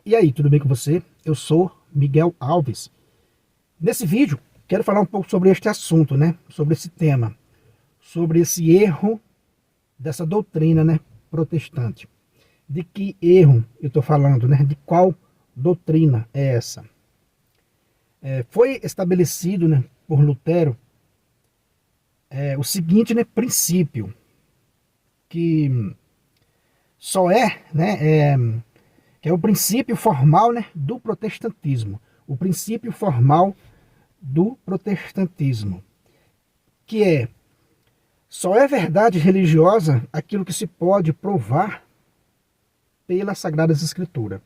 E aí, tudo bem com você? Eu sou Miguel Alves. Nesse vídeo, quero falar um pouco sobre este assunto, né? Sobre esse tema, sobre esse erro dessa doutrina, né, protestante. De que erro eu estou falando, né? De qual doutrina é essa? Foi estabelecido, né, por Lutero o seguinte, né, princípio, que só que é o princípio formal, né, do protestantismo. O princípio formal do protestantismo, que só é verdade religiosa aquilo que se pode provar pelas Sagradas Escrituras.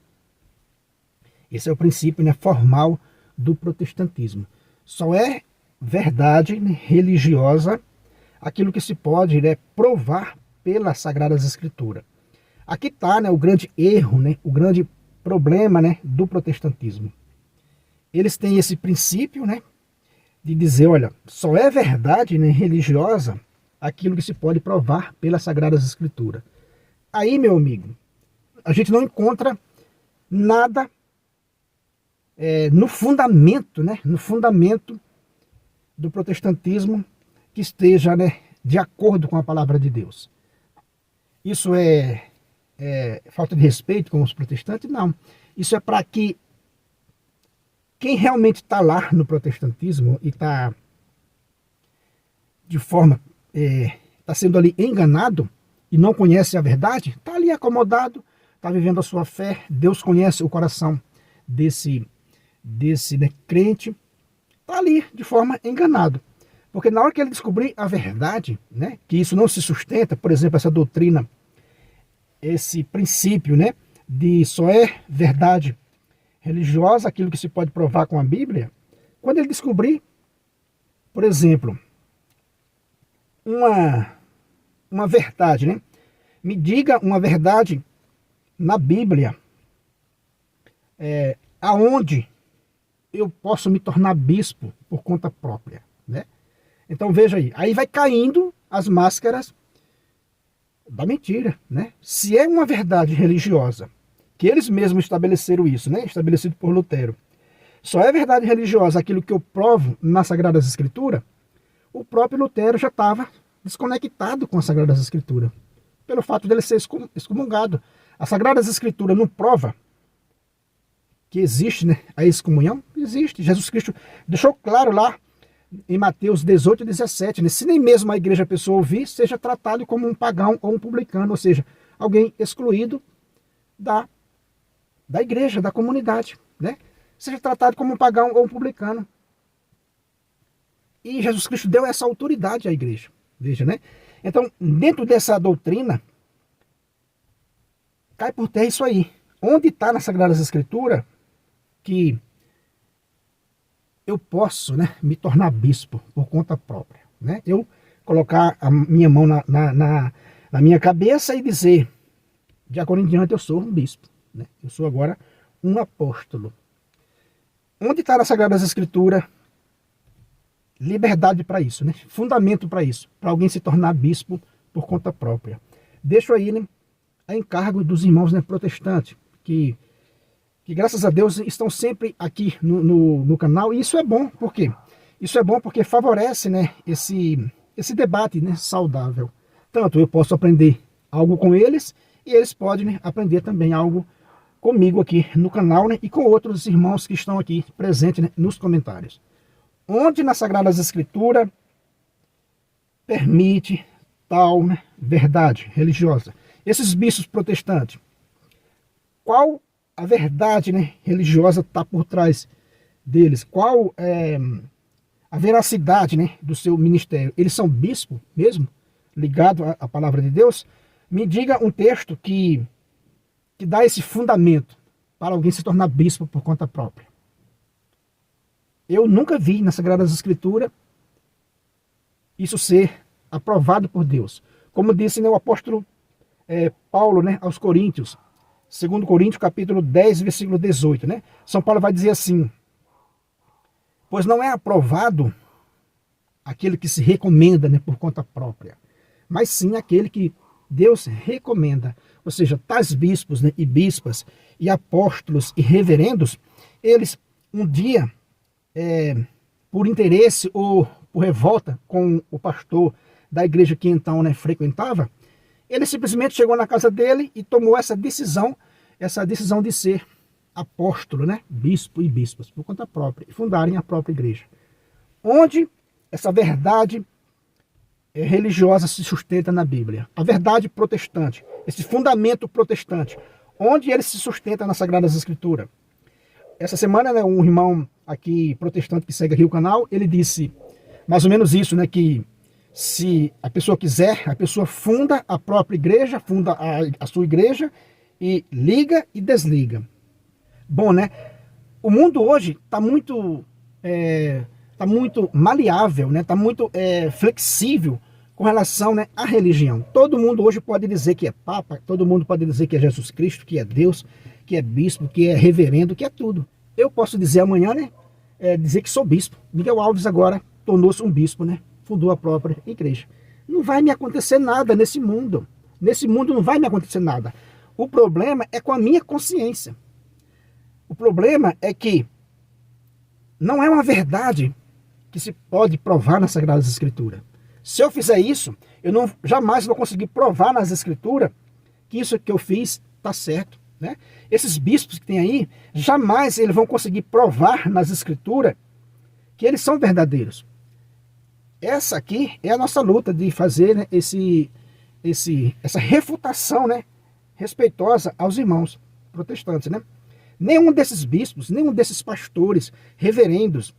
Esse é o princípio, né, formal do protestantismo. Só é verdade, né, religiosa aquilo que se pode, né, provar pelas Sagradas Escrituras. Aqui está, né, o grande erro, né, o grande problema, né, do protestantismo. Eles têm esse princípio, né, de dizer, olha, só é verdade, né, religiosa aquilo que se pode provar pelas Sagradas Escrituras. Aí, meu amigo, a gente não encontra nada no fundamento, né, no fundamento do protestantismo que esteja, né, de acordo com a palavra de Deus. Isso é falta de respeito com os protestantes? Não. Isso é para que quem realmente está lá no protestantismo e está de forma, está sendo ali enganado e não conhece a verdade, está ali acomodado, está vivendo a sua fé. Deus conhece o coração desse né, crente, está ali de forma enganado. Porque na hora que ele descobrir a verdade, né, que isso não se sustenta, por exemplo, essa doutrina, esse princípio, né, de só é verdade religiosa aquilo que se pode provar com a Bíblia, quando ele descobrir, por exemplo, uma verdade, né? Me diga uma verdade na Bíblia aonde eu posso me tornar bispo por conta própria, né? Então veja aí vai caindo as máscaras da mentira, né? Se é uma verdade religiosa, que eles mesmos estabeleceram isso, né? Estabelecido por Lutero. Só é verdade religiosa aquilo que eu provo nas Sagradas Escrituras. O próprio Lutero já estava desconectado com as Sagradas Escrituras, pelo fato dele ser excomungado. As Sagradas Escrituras não prova que existe, né, a excomunhão? Existe. Jesus Cristo deixou claro lá em Mateus 18 e 17, né? Se nem mesmo a igreja a pessoa ouvir, seja tratado como um pagão ou um publicano, ou seja, alguém excluído da igreja, da comunidade, né? Seja tratado como um pagão ou um publicano. E Jesus Cristo deu essa autoridade à igreja. Veja, né? Então, dentro dessa doutrina, cai por terra isso aí. Onde está nas Sagradas Escrituras que eu posso, né, me tornar bispo por conta própria, né? Eu colocar a minha mão na minha cabeça e dizer, de agora em diante eu sou um bispo, né? Eu sou agora um apóstolo. Onde está nas Sagradas Escrituras liberdade para isso, né? Fundamento para isso, para alguém se tornar bispo por conta própria? Deixo aí, né, a encargo dos irmãos, né, protestantes, que graças a Deus estão sempre aqui no canal, e isso é bom, por quê? Isso é bom porque favorece, né, esse debate, né, saudável. Tanto eu posso aprender algo com eles, e eles podem, né, aprender também algo comigo aqui no canal, né, e com outros irmãos que estão aqui presentes, né, nos comentários. Onde nas Sagradas Escrituras permite tal, né, verdade religiosa? Esses bispos protestantes, qual a verdade, né, religiosa está por trás deles? Qual é a veracidade, né, do seu ministério? Eles são bispo mesmo, ligado à palavra de Deus? Me diga um texto que dá esse fundamento para alguém se tornar bispo por conta própria. Eu nunca vi nas Sagradas Escrituras isso ser aprovado por Deus. Como disse, né, o apóstolo Paulo, né, aos Coríntios, 2 Coríntios capítulo 10, versículo 18, né? São Paulo vai dizer assim: pois não é aprovado aquele que se recomenda, né, por conta própria, mas sim aquele que Deus recomenda. Ou seja, tais bispos, né, e bispas, e apóstolos e reverendos, eles um dia, por interesse ou por revolta com o pastor da igreja que então, né, frequentava, ele simplesmente chegou na casa dele e tomou essa decisão de ser apóstolo, né, bispo e bispas, por conta própria, e fundarem a própria igreja, onde essa verdade religiosa se sustenta na Bíblia. A verdade protestante, esse fundamento protestante, onde ele se sustenta nas Sagradas Escrituras. Essa semana, né, um irmão aqui protestante que segue aqui o canal, ele disse mais ou menos isso, né, que se a pessoa quiser, a pessoa funda a própria igreja, funda a sua igreja e liga e desliga. Bom, né? O mundo hoje está muito maleável, né? Está muito flexível com relação, né, à religião. Todo mundo hoje pode dizer que é papa, todo mundo pode dizer que é Jesus Cristo, que é Deus, que é bispo, que é reverendo, que é tudo. Eu posso dizer amanhã, né, dizer que sou bispo. Miguel Alves agora tornou-se um bispo, né? Fundou a própria igreja. Não vai me acontecer nada nesse mundo. Nesse mundo não vai me acontecer nada. O problema é com a minha consciência. O problema é que não é uma verdade que se pode provar nas Sagradas Escrituras. Se eu fizer isso, eu jamais vou conseguir provar nas Escrituras que isso que eu fiz está certo, né? Esses bispos que tem aí, jamais eles vão conseguir provar nas Escrituras que eles são verdadeiros. Essa aqui é a nossa luta de fazer, né, essa refutação, né, respeitosa aos irmãos protestantes, né? Nenhum desses bispos, nenhum desses pastores, reverendos,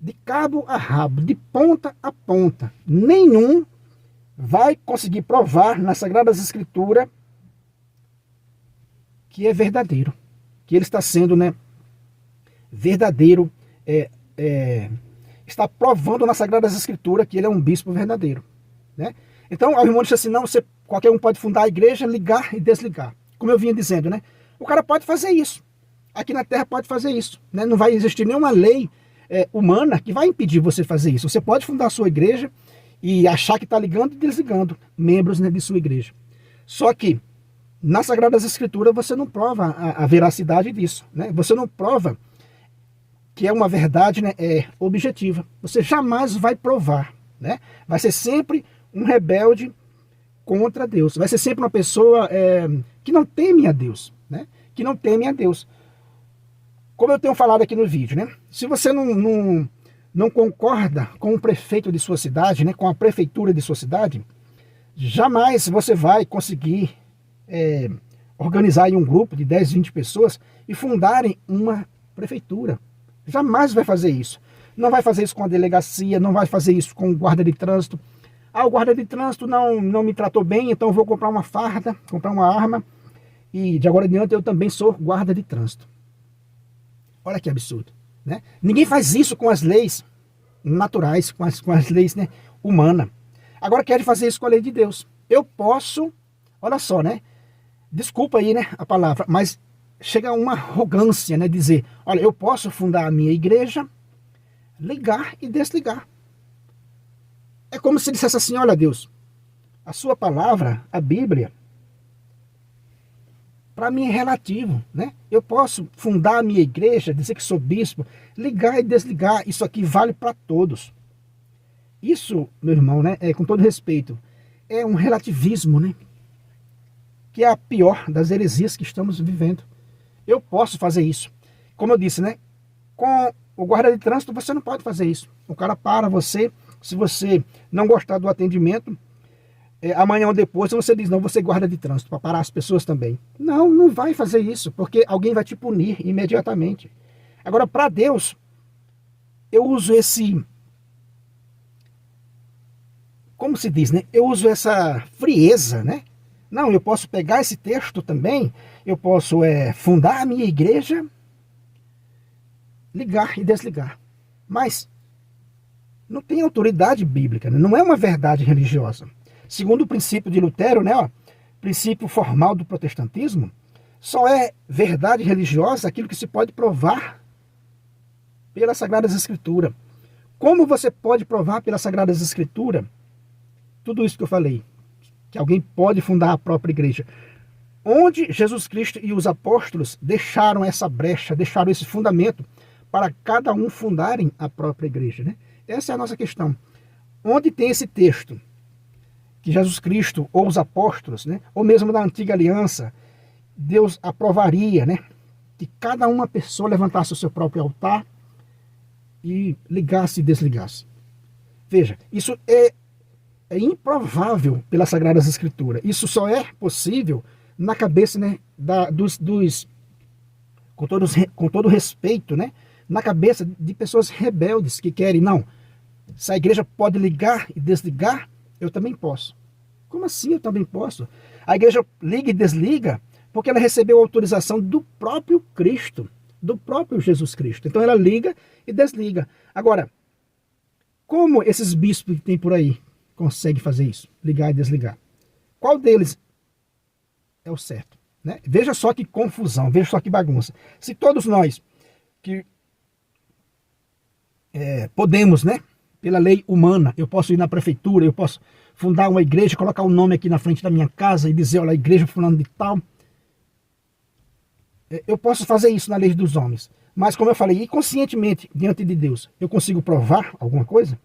de cabo a rabo, de ponta a ponta, nenhum vai conseguir provar nas Sagradas Escrituras que é verdadeiro, que ele está sendo, né, verdadeiro, está provando nas Sagradas Escrituras que ele é um bispo verdadeiro, né? Então, o irmão disse assim, não, qualquer um pode fundar a igreja, ligar e desligar. Como eu vinha dizendo, né? O cara pode fazer isso. Aqui na Terra pode fazer isso, né? Não vai existir nenhuma lei humana que vai impedir você fazer isso. Você pode fundar a sua igreja e achar que está ligando e desligando membros, né, de sua igreja. Só que nas Sagradas Escrituras você não prova a veracidade disso, né? Você não prova que é uma verdade, né, objetiva. Você jamais vai provar, né? Vai ser sempre um rebelde contra Deus. Vai ser sempre uma pessoa que não teme a Deus, né? Que não teme a Deus. Como eu tenho falado aqui no vídeo, né? Se você não concorda com o prefeito de sua cidade, né, com a prefeitura de sua cidade, jamais você vai conseguir organizar aí um grupo de 10, 20 pessoas e fundarem uma prefeitura. Jamais vai fazer isso. Não vai fazer isso com a delegacia, não vai fazer isso com o guarda de trânsito. Ah, o guarda de trânsito não me tratou bem, então eu vou comprar uma farda, comprar uma arma, e de agora em diante eu também sou guarda de trânsito. Olha que absurdo, né? Ninguém faz isso com as leis naturais, com as leis, né, humanas. Agora querem fazer isso com a lei de Deus. Eu posso, olha só, né? Desculpa aí, né, a palavra, mas chega a uma arrogância, né, dizer, olha, eu posso fundar a minha igreja, ligar e desligar. É como se dissesse assim, olha Deus, a sua palavra, a Bíblia, para mim é relativo, né? Eu posso fundar a minha igreja, dizer que sou bispo, ligar e desligar, isso aqui vale para todos. Isso, meu irmão, né, com todo respeito, é um relativismo, né? Que é a pior das heresias que estamos vivendo. Eu posso fazer isso. Como eu disse, né? Com o guarda de trânsito você não pode fazer isso. O cara para você, se você não gostar do atendimento, amanhã ou depois você diz, não, você guarda de trânsito, para parar as pessoas também. Não, não vai fazer isso, porque alguém vai te punir imediatamente. Agora, para Deus, eu uso como se diz, né? Eu uso essa frieza, né? Não, eu posso pegar esse texto também, eu posso fundar a minha igreja, ligar e desligar. Mas não tem autoridade bíblica, né? Não é uma verdade religiosa. Segundo o princípio de Lutero, né, princípio formal do protestantismo, só é verdade religiosa aquilo que se pode provar pelas Sagradas Escrituras. Como você pode provar pelas Sagradas Escrituras tudo isso que eu falei? Que alguém pode fundar a própria igreja. onde Jesus Cristo e os apóstolos deixaram essa brecha, deixaram esse fundamento para cada um fundarem a própria igreja, né? Essa é a nossa questão. Onde tem esse texto que Jesus Cristo ou os apóstolos, né, ou mesmo na antiga aliança, Deus aprovaria, né, que cada uma pessoa levantasse o seu próprio altar e ligasse e desligasse. Veja, isso é improvável pelas Sagradas Escrituras. Isso só é possível na cabeça, né, com todo respeito, né, na cabeça de pessoas rebeldes que querem, não, se a igreja pode ligar e desligar, eu também posso. Como assim eu também posso? A igreja liga e desliga porque ela recebeu autorização do próprio Cristo, do próprio Jesus Cristo. Então ela liga e desliga. Agora, como esses bispos que tem por aí conseguem fazer isso? Ligar e desligar. Qual deles é o certo? Né? Veja só que confusão, veja só que bagunça. Se todos nós que podemos, né, pela lei humana, eu posso ir na prefeitura, eu posso fundar uma igreja, colocar o nome aqui na frente da minha casa e dizer, olha, a igreja fulano de tal. Eu posso fazer isso na lei dos homens. Mas como eu falei, inconscientemente, diante de Deus, eu consigo provar alguma coisa?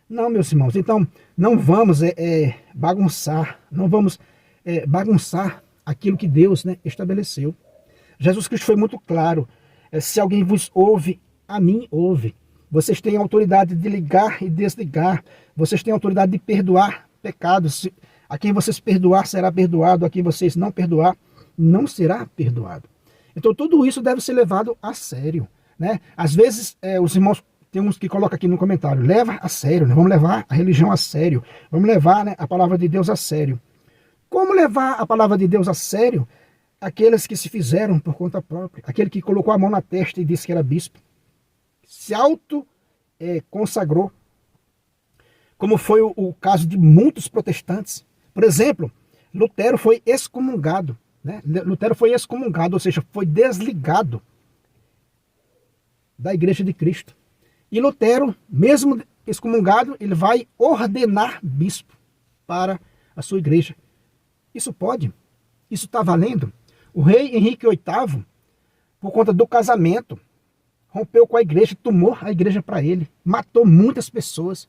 Não, meus irmãos. Então, não vamos bagunçar, não vamos bagunçar aquilo que Deus, né, estabeleceu. Jesus Cristo foi muito claro. Se alguém vos ouve, a mim ouve. Vocês têm autoridade de ligar e desligar. Vocês têm autoridade de perdoar pecados. A quem vocês perdoar será perdoado. A quem vocês não perdoar não será perdoado. Então tudo isso deve ser levado a sério, né? Às vezes os irmãos, tem uns que colocam aqui no comentário, leva a sério, né? Vamos levar a religião a sério. Vamos levar, né, a palavra de Deus a sério. Como levar a palavra de Deus a sério? Aqueles que se fizeram por conta própria. Aquele que colocou a mão na testa e disse que era bispo. Se consagrou, como foi o caso de muitos protestantes. Por exemplo, Lutero foi excomungado, né? Lutero foi excomungado, ou seja, foi desligado da Igreja de Cristo. E Lutero, mesmo excomungado, ele vai ordenar bispo para a sua igreja. Isso pode? Isso está valendo? O rei Henrique VIII, por conta do casamento, rompeu com a igreja, tomou a igreja para ele, matou muitas pessoas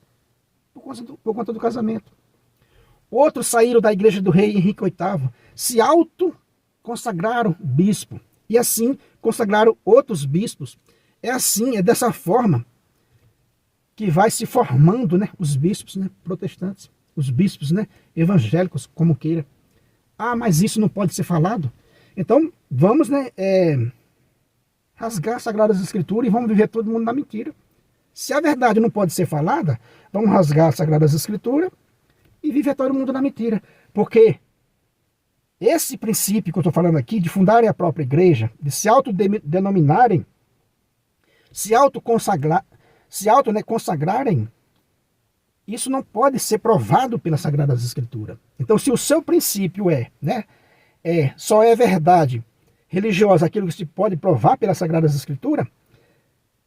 por conta do casamento. Outros saíram da igreja do rei Henrique VIII, se auto-consagraram bispo, e assim consagraram outros bispos. É assim, é dessa forma que vai se formando, né, os bispos, né, protestantes, os bispos, né, evangélicos, como queira. Ah, mas isso não pode ser falado? Então, vamos, né, rasgar as Sagradas Escrituras e vamos viver todo mundo na mentira. Se a verdade não pode ser falada, vamos rasgar as Sagradas Escrituras e viver todo mundo na mentira. Porque esse princípio que eu estou falando aqui, de fundarem a própria igreja, de se autodenominarem, se consagrarem, isso não pode ser provado pelas Sagradas Escrituras. Então, se o seu princípio só é verdade religiosa, aquilo que se pode provar pelas Sagradas Escrituras,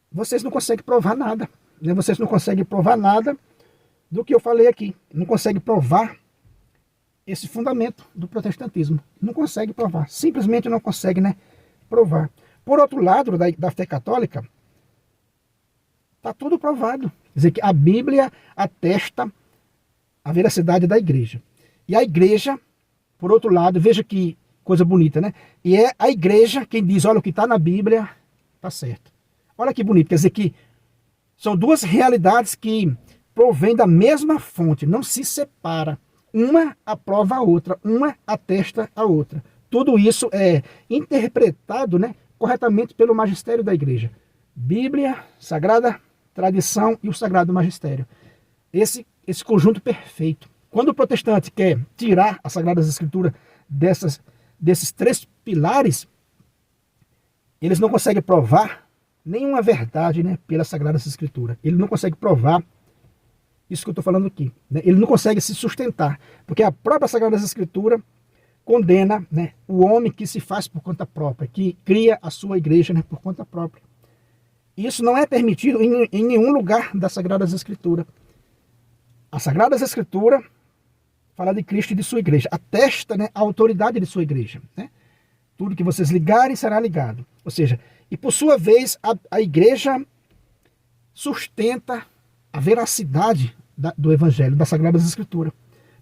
vocês não conseguem provar nada. Né? Vocês não conseguem provar nada do que eu falei aqui. Não conseguem provar esse fundamento do protestantismo. Não conseguem provar. Simplesmente não conseguem, né, provar. Por outro lado, da fé católica, está tudo provado. Quer dizer que a Bíblia atesta a veracidade da igreja. E a igreja, por outro lado, veja que coisa bonita, né? E é a igreja quem diz, olha, o que está na Bíblia está certo. Olha que bonito, quer dizer que são duas realidades que provêm da mesma fonte, não se separa. Uma aprova a outra, uma atesta a outra. Tudo isso é interpretado, né, corretamente pelo magistério da igreja. Bíblia, Sagrada Tradição e o Sagrado Magistério. Esse conjunto perfeito. Quando o protestante quer tirar as Sagradas Escrituras desses três pilares, eles não conseguem provar nenhuma verdade, né, pelas Sagradas Escrituras. Ele não consegue provar isso que eu estou falando aqui. Né? Ele não consegue se sustentar, porque a própria Sagrada Escritura condena, né, o homem que se faz por conta própria, que cria a sua igreja, né, por conta própria. Isso não é permitido em nenhum lugar das Sagradas Escrituras. As Sagradas Escrituras fala de Cristo e de sua igreja. Atesta, né, a autoridade de sua igreja, né? Tudo que vocês ligarem será ligado. Ou seja, e por sua vez, a igreja sustenta a veracidade do Evangelho, das Sagradas Escrituras.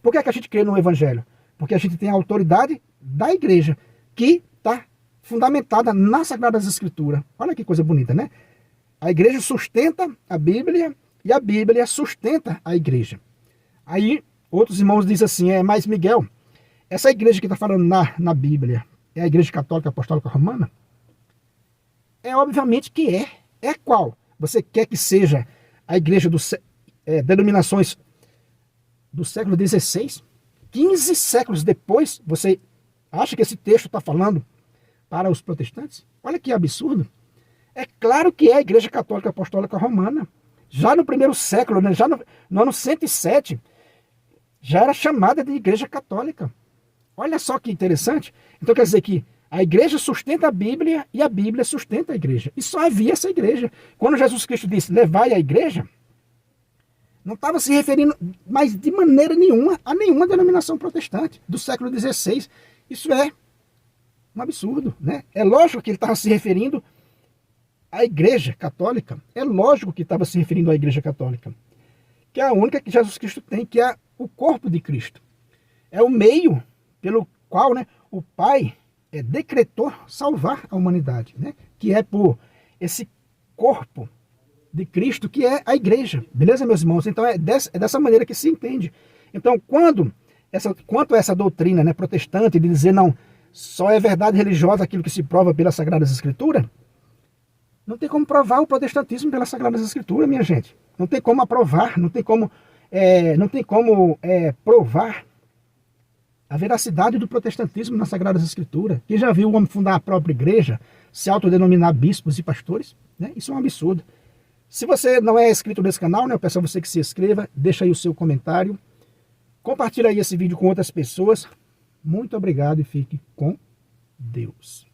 Por que é que a gente crê no Evangelho? Porque a gente tem a autoridade da igreja, que está fundamentada nas Sagradas Escrituras. Olha que coisa bonita, né? A igreja sustenta a Bíblia e a Bíblia sustenta a igreja. Aí, outros irmãos dizem assim, mas Miguel, essa igreja que está falando na Bíblia é a Igreja Católica Apostólica Romana? Obviamente que é. É qual? Você quer que seja a igreja dos denominações do século XVI? 15 séculos depois, você acha que esse texto está falando para os protestantes? Olha que absurdo. É claro que é a Igreja Católica Apostólica Romana. Já no primeiro século, né, já no ano 107, já era chamada de Igreja Católica. Olha só que interessante. Então quer dizer que a igreja sustenta a Bíblia e a Bíblia sustenta a igreja. E só havia essa igreja. Quando Jesus Cristo disse, levai a igreja, não estava se referindo, mas de maneira nenhuma, a nenhuma denominação protestante do século XVI. Isso é um absurdo, né? É lógico que ele estava se referindo à igreja católica. É lógico que estava se referindo à igreja católica, que é a única que Jesus Cristo tem, que é o corpo de Cristo. É o meio pelo qual, né, o Pai decretou salvar a humanidade, né? Que é por esse corpo de Cristo, que é a igreja. Beleza, meus irmãos? Então é dessa maneira que se entende. Então, quanto a essa doutrina, né, protestante, de dizer não, só é verdade religiosa aquilo que se prova pelas Sagradas Escrituras, não tem como provar o protestantismo pelas Sagradas Escrituras, minha gente. Não tem como aprovar, não tem como provar a veracidade do protestantismo nas Sagradas Escrituras. Quem já viu o homem fundar a própria igreja, se autodenominar bispos e pastores, né? Isso é um absurdo. Se você não é inscrito nesse canal, né, eu peço a você que se inscreva, deixa aí o seu comentário, compartilha aí esse vídeo com outras pessoas. Muito obrigado e fique com Deus.